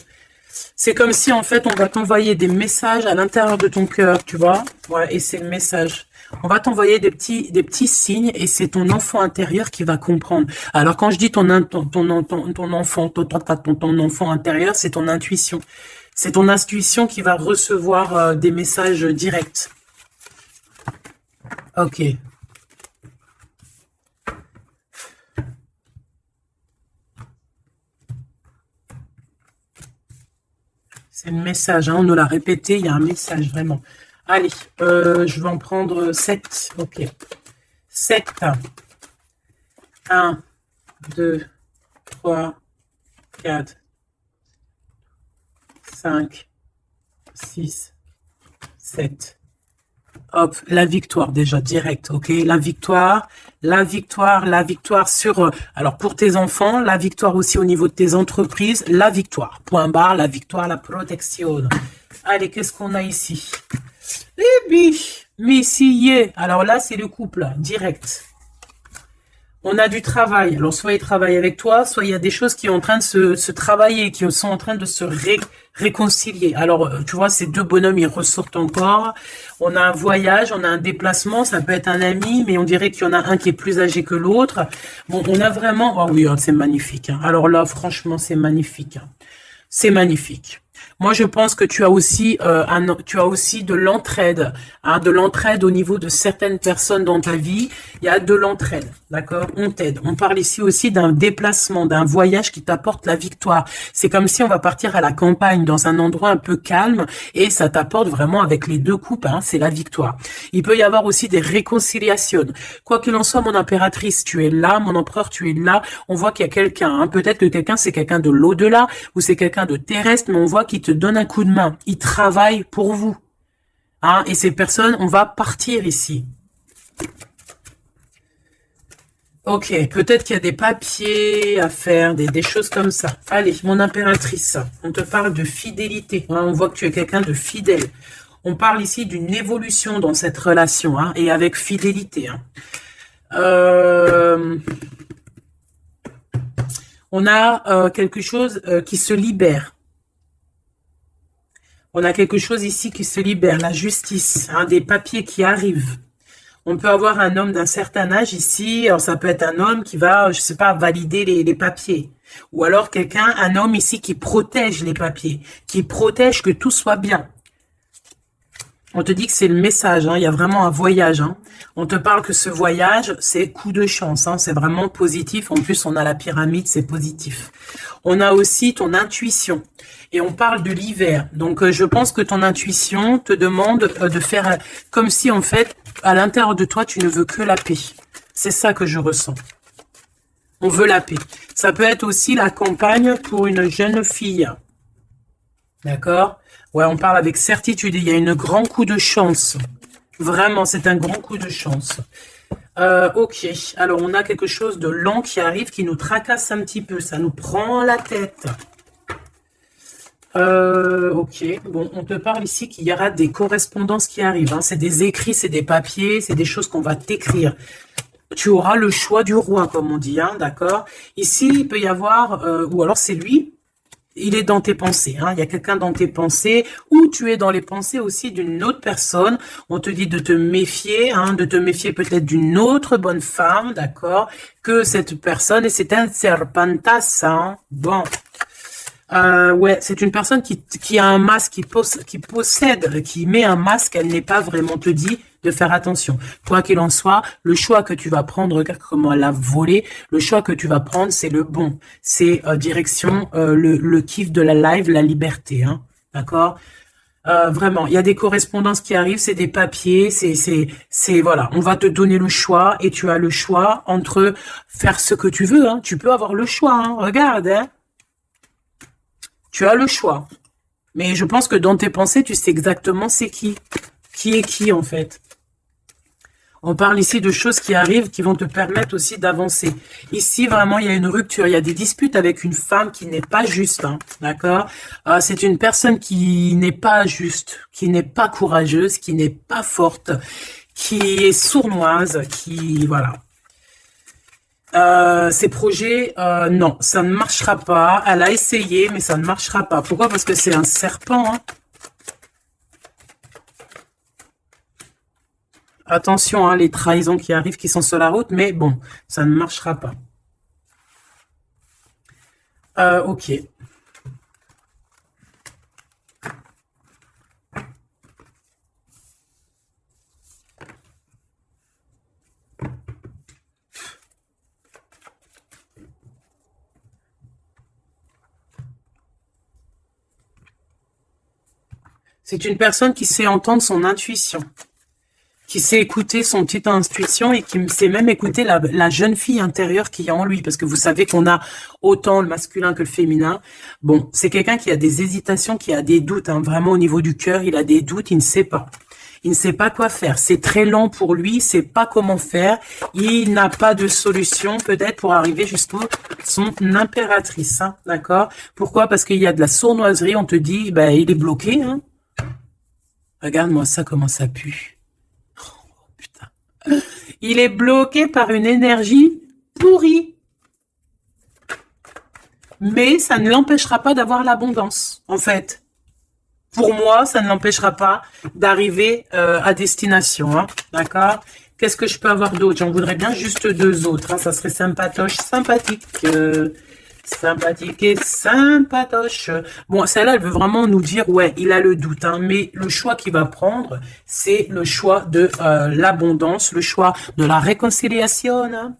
C'est comme si, en fait, on va t'envoyer des messages à l'intérieur de ton cœur, tu vois. Ouais, et c'est le message. On va t'envoyer des petits signes et c'est ton enfant intérieur qui va comprendre. Alors, quand je dis ton enfant intérieur, c'est ton intuition. C'est ton intuition qui va recevoir des messages directs. Ok. C'est le message, hein, on nous l'a répété, il y a un message vraiment. Allez, je vais en prendre 7. Ok. 7. 1, 2, 3, 4. 5, 6, 7. Hop, la victoire déjà, direct, ok? La victoire sur... alors, pour tes enfants, la victoire aussi au niveau de tes entreprises, la victoire. Point barre, la victoire, la protection. Allez, qu'est-ce qu'on a ici? Eh bien, mais si, yeah. Alors là, c'est le couple, direct. On a du travail. Alors, soit il travaille avec toi, soit il y a des choses qui sont en train de se travailler, qui sont en train de se réconcilier. Alors, tu vois, ces deux bonhommes, ils ressortent encore. On a un voyage, on a un déplacement, ça peut être un ami, mais on dirait qu'il y en a un qui est plus âgé que l'autre. Bon, on a vraiment... Oh oui, oh, c'est magnifique, hein. Alors là, franchement, c'est magnifique, hein. C'est magnifique. Moi, je pense que tu as aussi de l'entraide, hein, de l'entraide au niveau de certaines personnes dans ta vie. Il y a de l'entraide, d'accord? On t'aide. On parle ici aussi d'un déplacement, d'un voyage qui t'apporte la victoire. C'est comme si on va partir à la campagne, dans un endroit un peu calme, et ça t'apporte vraiment avec les deux coupes, hein, c'est la victoire. Il peut y avoir aussi des réconciliations. Quoi qu'il en soit, mon impératrice, tu es là, mon empereur, tu es là. On voit qu'il y a quelqu'un, hein. Peut-être que quelqu'un, c'est quelqu'un de l'au-delà, ou c'est quelqu'un de terrestre, mais on voit qu'il te donne un coup de main. Il travaille pour vous. Hein, et ces personnes, on va partir ici. Ok, peut-être qu'il y a des papiers à faire, des choses comme ça. Allez, mon impératrice, on te parle de fidélité. Hein, on voit que tu es quelqu'un de fidèle. On parle ici d'une évolution dans cette relation, hein, et avec fidélité. Hein. On a quelque chose qui se libère. On a quelque chose ici qui se libère, la justice, hein, des papiers qui arrivent. On peut avoir un homme d'un certain âge ici, alors ça peut être un homme qui va, je sais pas, valider les papiers. Ou alors quelqu'un, un homme ici qui protège les papiers, qui protège que tout soit bien. On te dit que c'est le message, hein, il y a vraiment un voyage. Hein. On te parle que ce voyage, c'est coup de chance, hein, c'est vraiment positif. En plus, on a la pyramide, c'est positif. On a aussi ton intuition. Et on parle de l'hiver. Donc, je pense que ton intuition te demande de faire comme si, en fait, à l'intérieur de toi, tu ne veux que la paix. C'est ça que je ressens. On veut la paix. Ça peut être aussi la campagne pour une jeune fille. D'accord? Ouais, on parle avec certitude. Il y a un grand coup de chance. Vraiment, c'est un grand coup de chance. Ok. Alors, on a quelque chose de lent qui arrive, qui nous tracasse un petit peu. Ça nous prend la tête. Ok, bon, on te parle ici qu'il y aura des correspondances qui arrivent, hein. C'est des écrits, c'est des papiers, c'est des choses qu'on va t'écrire. Tu auras le choix du roi, comme on dit, hein, d'accord? Ici, il peut y avoir, ou alors c'est lui, il est dans tes pensées, hein, il y a quelqu'un dans tes pensées, ou tu es dans les pensées aussi d'une autre personne. On te dit de te méfier, hein, de te méfier peut-être d'une autre bonne femme, d'accord? Que cette personne, et c'est un serpentas, hein, bon... ouais, c'est une personne qui a un masque, qui possède, qui met un masque, elle n'est pas vraiment te dit de faire attention. Quoi qu'il en soit, le choix que tu vas prendre, regarde comment elle a volé, le choix que tu vas prendre, c'est le bon. C'est direction le kiff de la live, la liberté, hein, d'accord? Vraiment, il y a des correspondances qui arrivent, c'est des papiers, voilà, on va te donner le choix et tu as le choix entre faire ce que tu veux, hein. Tu peux avoir le choix, hein, regarde, hein. Tu as le choix. Mais je pense que dans tes pensées, tu sais exactement c'est qui. Qui est qui, en fait. On parle ici de choses qui arrivent, qui vont te permettre aussi d'avancer. Ici, vraiment, il y a une rupture. Il y a des disputes avec une femme qui n'est pas juste. Hein, d'accord? C'est une personne qui n'est pas juste, qui n'est pas courageuse, qui n'est pas forte, qui est sournoise, qui... Voilà. Ces projets, non, ça ne marchera pas. Elle a essayé, mais ça ne marchera pas. Pourquoi? Parce que c'est un serpent. Hein. Attention, hein, les trahisons qui arrivent, qui sont sur la route, mais bon, ça ne marchera pas. Ok. C'est une personne qui sait entendre son intuition, qui sait écouter son petite intuition et qui sait même écouter la jeune fille intérieure qui est en lui. Parce que vous savez qu'on a autant le masculin que le féminin. Bon, c'est quelqu'un qui a des hésitations, qui a des doutes. Hein, vraiment au niveau du cœur, il a des doutes, il ne sait pas. Il ne sait pas quoi faire. C'est très lent pour lui, il sait pas comment faire. Il n'a pas de solution peut-être pour arriver jusqu'au son impératrice. Hein, d'accord? Pourquoi? Parce qu'il y a de la sournoiserie. On te dit, ben, il est bloqué. Hein. Regarde-moi ça, comment ça pue. Oh, putain. Il est bloqué par une énergie pourri. Mais ça ne l'empêchera pas d'avoir l'abondance, en fait. Pour moi, ça ne l'empêchera pas d'arriver à destination, hein, d'accord? Qu'est-ce que je peux avoir d'autre? J'en voudrais bien juste deux autres, hein, ça serait sympatoche, sympathique, sympathique et sympatoche. Bon, celle-là, elle veut vraiment nous dire, ouais, il a le doute, hein, mais le choix qu'il va prendre, c'est le choix de l'abondance, le choix de la réconciliation, hein.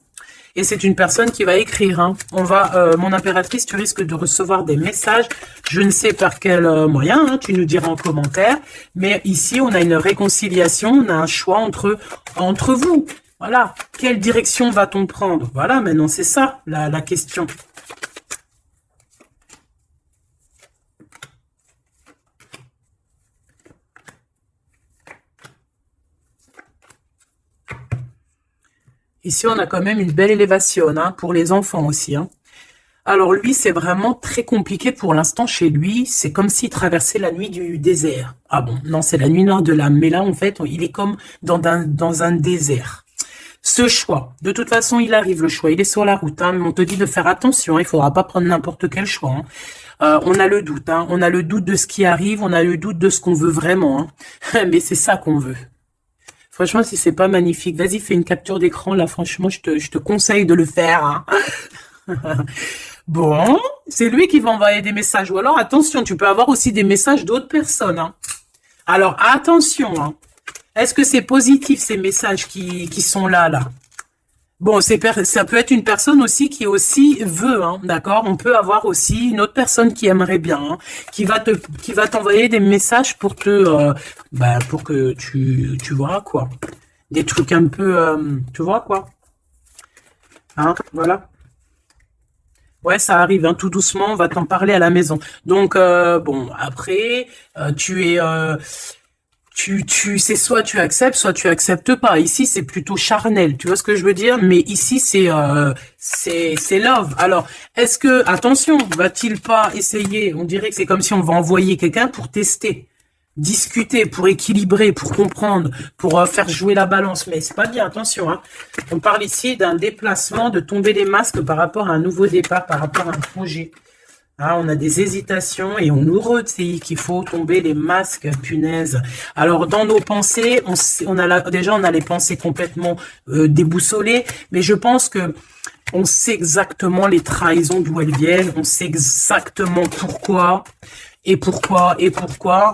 Et c'est une personne qui va écrire. Hein. On va, mon impératrice, tu risques de recevoir des messages. Je ne sais par quel moyen, hein, tu nous diras en commentaire. Mais ici, on a une réconciliation, on a un choix entre vous. Voilà. Quelle direction va-t-on prendre? Voilà, maintenant, c'est ça la question. Ici, on a quand même une belle élévation, hein, pour les enfants aussi. Hein. Alors lui, c'est vraiment très compliqué pour l'instant chez lui. C'est comme s'il traversait la nuit du désert. Ah bon, non, c'est la nuit noire de l'âme. Mais là, en fait, il est comme dans un désert. Ce choix, de toute façon, il arrive le choix. Il est sur la route. Hein, mais on te dit de faire attention. Il ne faudra pas prendre n'importe quel choix. Hein. On a le doute. Hein, on a le doute de ce qui arrive. On a le doute de ce qu'on veut vraiment. Hein. Mais c'est ça qu'on veut. Franchement, si c'est pas magnifique, vas-y, fais une capture d'écran. Là, franchement, je te conseille de le faire. Hein. Bon, c'est lui qui va envoyer des messages. Ou alors, attention, tu peux avoir aussi des messages d'autres personnes. Hein. Alors, attention. Hein. Est-ce que c'est positif, ces messages qui sont là? Bon, ça peut être une personne aussi qui aussi veut, hein, d'accord? On peut avoir aussi une autre personne qui aimerait bien, hein, qui va t'envoyer des messages pour pour que tu vois quoi, des trucs un peu, tu vois quoi, hein, voilà. Ouais, ça arrive, hein, tout doucement, on va t'en parler à la maison. Donc bon, après, c'est soit tu acceptes, soit tu acceptes pas. Ici, c'est plutôt charnel. Tu vois ce que je veux dire? Mais ici, c'est love. Alors, est-ce que, attention, va-t-il pas essayer? On dirait que c'est comme si on va envoyer quelqu'un pour tester, discuter, pour équilibrer, pour comprendre, pour faire jouer la balance. Mais c'est pas bien, attention. Hein. On parle ici d'un déplacement, de tomber les masques par rapport à un nouveau départ, par rapport à un projet. Ah, on a des hésitations et on nous retient qu'il faut tomber les masques, punaise. Alors, dans nos pensées, on a les pensées complètement déboussolées, mais je pense que on sait exactement les trahisons d'où elles viennent, on sait exactement pourquoi. Et pourquoi?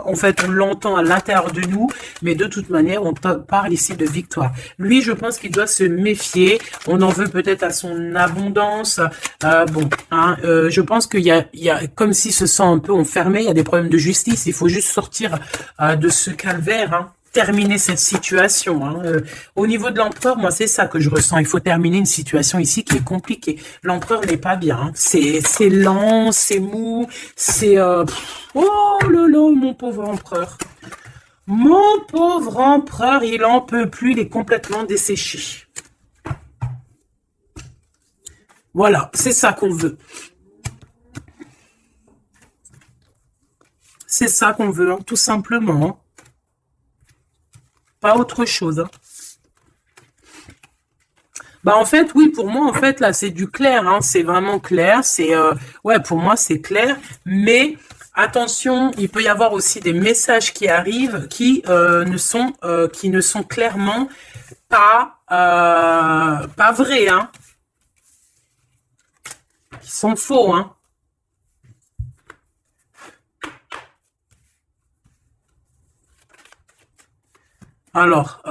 En fait, on l'entend à l'intérieur de nous, mais de toute manière, on parle ici de victoire. Lui, je pense qu'il doit se méfier. On en veut peut-être à son abondance. Je pense qu'il y a comme s'il se sent un peu enfermé. Il y a des problèmes de justice. Il faut juste sortir de ce calvaire. Hein. Terminer cette situation. Hein. Au niveau de l'empereur, moi, c'est ça que je ressens. Il faut terminer une situation ici qui est compliquée. L'empereur n'est pas bien. Hein. C'est lent, c'est mou, c'est... Oh là là, mon pauvre empereur. Mon pauvre empereur, il en peut plus, il est complètement desséché. Voilà, c'est ça qu'on veut. C'est ça qu'on veut, hein, tout simplement. Pas autre chose. Hein. Bah en fait, oui, pour moi, en fait, là, c'est du clair. Hein, c'est vraiment clair. C'est ouais, pour moi, c'est clair. Mais attention, il peut y avoir aussi des messages qui arrivent qui ne sont clairement pas vrais. Hein, qui sont faux. Hein. Alors,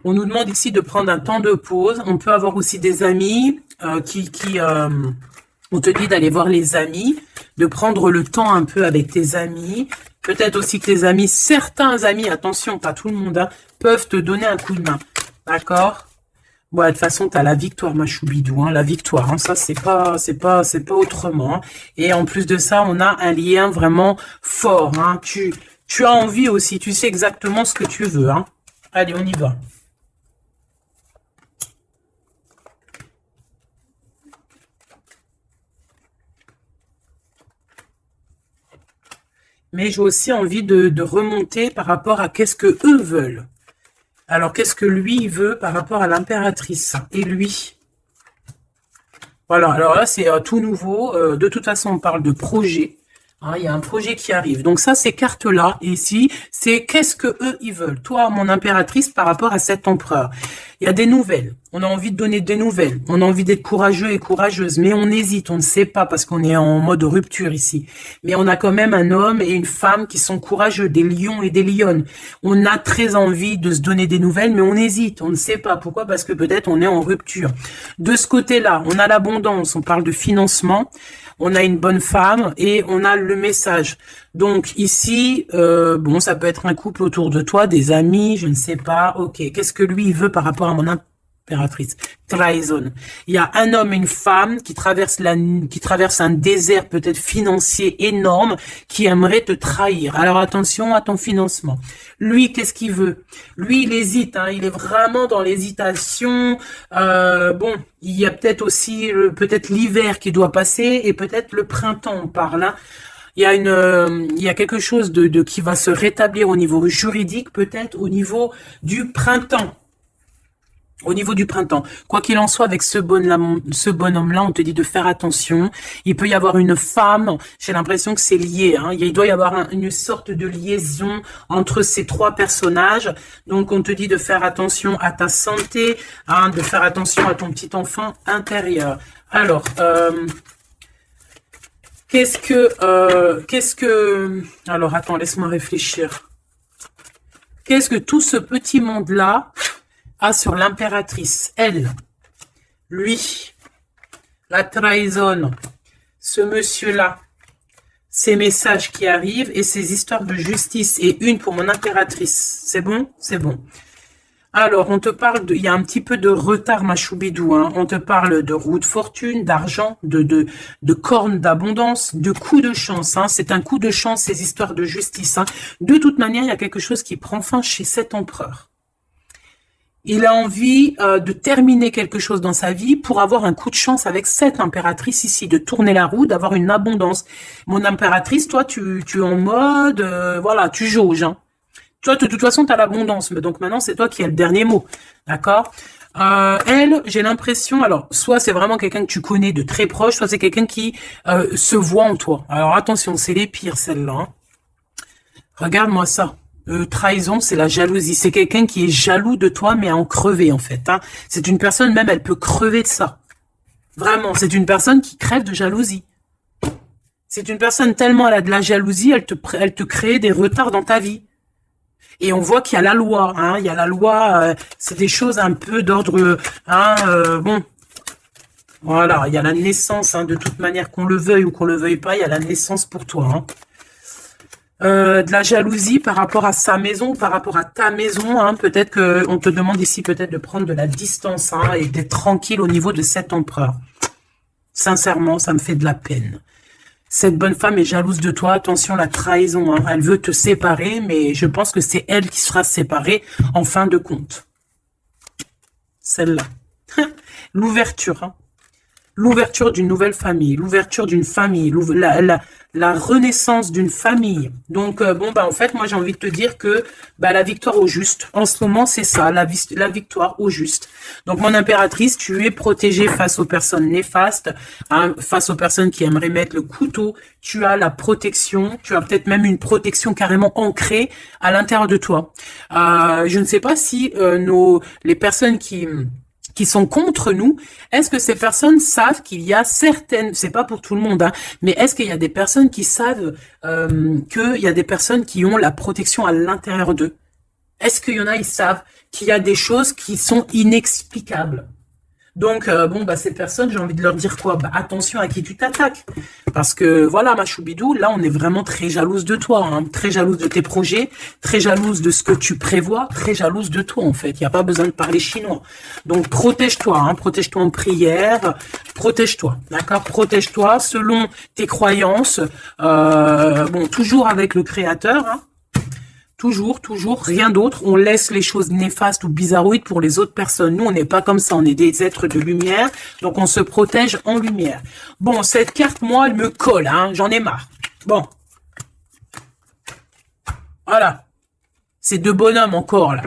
on nous demande ici de prendre un temps de pause. On peut avoir aussi des amis on te dit d'aller voir les amis, de prendre le temps un peu avec tes amis. Peut-être aussi que tes amis, certains amis, attention, pas tout le monde, hein, peuvent te donner un coup de main. D'accord? Bon, de toute façon, tu as la victoire, ma choubidou, hein, la victoire. Hein, ça, c'est pas autrement. Hein. Et en plus de ça, on a un lien vraiment fort. Hein. Tu as envie aussi, tu sais exactement ce que tu veux. Hein. Allez, on y va. Mais j'ai aussi envie de remonter par rapport à qu'est-ce que eux veulent. Alors, qu'est-ce que lui veut par rapport à l'impératrice? Et lui? Voilà, alors là, c'est tout nouveau. De toute façon, on parle de projet. Hein, il y a un projet qui arrive. Donc ça, ces cartes-là, ici, c'est qu'est-ce que eux, ils veulent. Toi, mon impératrice, par rapport à cet empereur. Il y a des nouvelles. On a envie de donner des nouvelles. On a envie d'être courageux et courageuse. Mais on hésite, on ne sait pas parce qu'on est en mode rupture ici. Mais on a quand même un homme et une femme qui sont courageux, des lions et des lionnes. On a très envie de se donner des nouvelles, mais on hésite. On ne sait pas. Pourquoi? Parce que peut-être on est en rupture. De ce côté-là, on a l'abondance. On parle de financement. On a une bonne femme et on a le message. Donc ici, bon, ça peut être un couple autour de toi, des amis, je ne sais pas. Ok, qu'est-ce que lui il veut par rapport à mon impératrice? Trahison. Il y a un homme et une femme qui traversent un désert peut-être financier énorme, qui aimerait te trahir. Alors attention à ton financement. Lui, qu'est-ce qu'il veut? Lui, il hésite, hein, il est vraiment dans l'hésitation. Bon, il y a peut-être aussi peut-être l'hiver qui doit passer et peut-être le printemps, on parle. Hein. Il y a quelque chose de qui va se rétablir au niveau juridique, peut-être au niveau du printemps. Au niveau du printemps. Quoi qu'il en soit, avec ce bonhomme-là, on te dit de faire attention. Il peut y avoir une femme, j'ai l'impression que c'est lié. Hein. Il doit y avoir une sorte de liaison entre ces trois personnages. Donc, on te dit de faire attention à ta santé, hein, de faire attention à ton petit enfant intérieur. Alors, alors, attends, laisse-moi réfléchir. Qu'est-ce que tout ce petit monde-là a sur l'impératrice? Elle, lui, la trahison, ce monsieur-là, ces messages qui arrivent et ces histoires de justice, et une pour mon impératrice. C'est bon? C'est bon. Alors, on te parle il y a un petit peu de retard, ma choubidou, hein. On te parle de roue de fortune, d'argent, de cornes d'abondance, de coups de chance, hein. C'est un coup de chance, ces histoires de justice, hein. De toute manière, il y a quelque chose qui prend fin chez cet empereur. Il a envie de terminer quelque chose dans sa vie pour avoir un coup de chance avec cette impératrice ici, de tourner la roue, d'avoir une abondance. Mon impératrice, toi, tu es en mode, voilà, tu jauges. Hein. Toi, de toute façon, tu as l'abondance. Mais donc maintenant, c'est toi qui as le dernier mot. D'accord? Elle, j'ai l'impression, alors, soit c'est vraiment quelqu'un que tu connais de très proche, soit c'est quelqu'un qui se voit en toi. Alors attention, c'est les pires, celles-là. Hein. Regarde-moi ça. Trahison, c'est la jalousie. C'est quelqu'un qui est jaloux de toi, mais à en crever, en fait. Hein. C'est une personne, même, elle peut crever de ça. Vraiment, c'est une personne qui crève de jalousie. C'est une personne tellement elle a de la jalousie, elle te crée des retards dans ta vie. Et on voit qu'il y a la loi. Hein. Il y a la loi, c'est des choses un peu d'ordre... Hein, bon, voilà, il y a la naissance, hein, de toute manière, qu'on le veuille ou qu'on le veuille pas, il y a la naissance pour toi. Hein. De la jalousie par rapport à sa maison, par rapport à ta maison, hein, peut-être qu'on te demande ici peut-être de prendre de la distance, hein, et d'être tranquille au niveau de cet empereur. Sincèrement, ça me fait de la peine. Cette bonne femme est jalouse de toi, attention, la trahison, hein, elle veut te séparer, mais je pense que c'est elle qui sera séparée en fin de compte. Celle-là. L'ouverture, hein. L'ouverture d'une nouvelle famille, l'ouverture d'une famille, la renaissance d'une famille. Donc, bon, bah, en fait, moi, j'ai envie de te dire que bah, la victoire au juste, en ce moment, c'est ça, la victoire au juste. Donc, mon impératrice, tu es protégée face aux personnes néfastes, hein, face aux personnes qui aimeraient mettre le couteau. Tu as la protection, tu as peut-être même une protection carrément ancrée à l'intérieur de toi. Je ne sais pas si les personnes qui sont contre nous, est-ce que ces personnes savent qu'il y a certaines, c'est pas pour tout le monde, hein, mais est-ce qu'il y a des personnes qui savent qu'il y a des personnes qui ont la protection à l'intérieur d'eux? Est-ce qu'il y en a, ils savent qu'il y a des choses qui sont inexplicables? Donc, bon, bah, ces personnes, j'ai envie de leur dire quoi? Bah, attention à qui tu t'attaques. Parce que, voilà, ma choubidou, là, on est vraiment très jalouse de toi, hein, très jalouse de tes projets, très jalouse de ce que tu prévois, très jalouse de toi, en fait. Il n'y a pas besoin de parler chinois. Donc, protège-toi, hein, protège-toi en prière, protège-toi, d'accord? Protège-toi selon tes croyances, bon, toujours avec le Créateur, hein. Toujours, rien d'autre. On laisse les choses néfastes ou bizarroïdes pour les autres personnes. Nous, on n'est pas comme ça. On est des êtres de lumière. Donc, on se protège en lumière. Bon, cette carte, moi, elle me colle. Hein, j'en ai marre. Bon. Voilà. C'est deux bonhommes encore, là.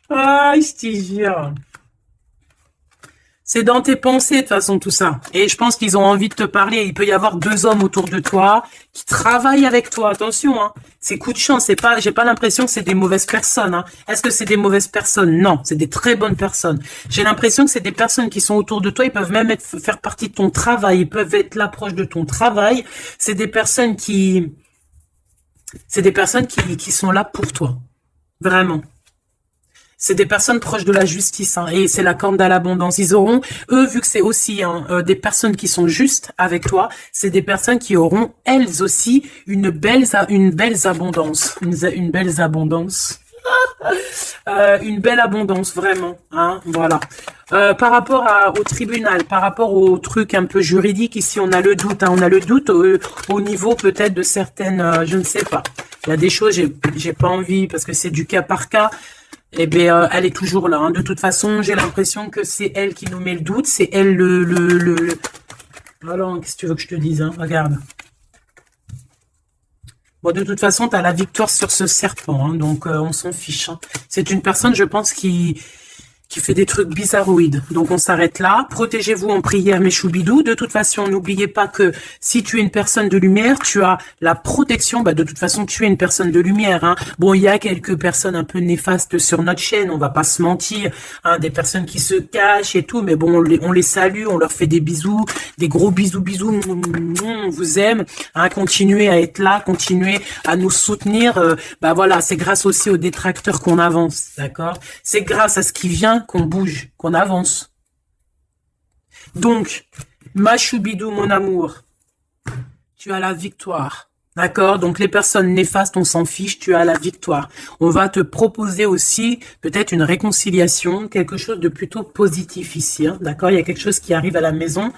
Ah, je te jure. C'est dans tes pensées, de toute façon, tout ça. Et je pense qu'ils ont envie de te parler. Il peut y avoir deux hommes autour de toi qui travaillent avec toi. Attention, hein. C'est coup de chance. C'est pas, j'ai pas l'impression que c'est des mauvaises personnes, hein. Est-ce que c'est des mauvaises personnes? Non. C'est des très bonnes personnes. J'ai l'impression que c'est des personnes qui sont autour de toi. Ils peuvent même faire partie de ton travail. Ils peuvent être là proche de ton travail. C'est des personnes qui sont là pour toi. Vraiment. C'est des personnes proches de la justice, hein, et c'est la corne à l'abondance. Ils auront, eux, vu que c'est aussi des personnes qui sont justes avec toi, c'est des personnes qui auront, elles aussi, une belle abondance. Une belle abondance. Une belle abondance, vraiment. Hein, voilà. Par rapport au tribunal, par rapport au truc un peu juridique, ici, on a le doute. Hein, on a le doute au niveau peut-être de certaines... je ne sais pas. Il y a des choses, j'ai pas envie, parce que c'est du cas par cas. Eh bien, elle est toujours là. Hein. De toute façon, j'ai l'impression que c'est elle qui nous met le doute. C'est elle le... Alors, qu'est-ce que tu veux que je te dise, hein? Regarde. Bon, de toute façon, tu as la victoire sur ce serpent. Hein, donc, on s'en fiche. Hein. C'est une personne, je pense, qui fait des trucs bizarroïdes. Donc, on s'arrête là. Protégez-vous en prière, mes choubidous. De toute façon, n'oubliez pas que si tu es une personne de lumière, tu as la protection. Bah, de toute façon, tu es une personne de lumière. Hein. Bon, il y a quelques personnes un peu néfastes sur notre chaîne, on va pas se mentir. Hein, des personnes qui se cachent et tout. Mais bon, on les salue, on leur fait des bisous, des gros bisous, bisous. On vous aime. Hein, continuez à être là, continuez à nous soutenir. Bah voilà, c'est grâce aussi aux détracteurs qu'on avance. D'accord? C'est grâce à ce qui vient qu'on bouge, qu'on avance. Donc, ma choubidou, mon amour, tu as la victoire. D'accord? Donc, les personnes néfastes, on s'en fiche, tu as la victoire. On va te proposer aussi peut-être une réconciliation, quelque chose de plutôt positif ici. Hein, d'accord? Il y a quelque chose qui arrive à la maison.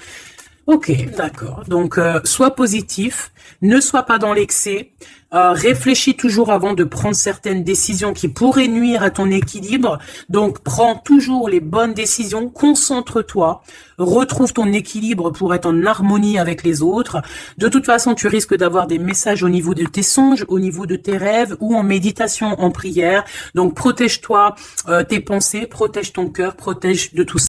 Ok, d'accord. Donc, sois positif, ne sois pas dans l'excès, réfléchis toujours avant de prendre certaines décisions qui pourraient nuire à ton équilibre. Donc, prends toujours les bonnes décisions, concentre-toi, retrouve ton équilibre pour être en harmonie avec les autres. De toute façon, tu risques d'avoir des messages au niveau de tes songes, au niveau de tes rêves ou en méditation, en prière. Donc, protège-toi, tes pensées, protège ton cœur, protège de tout ça.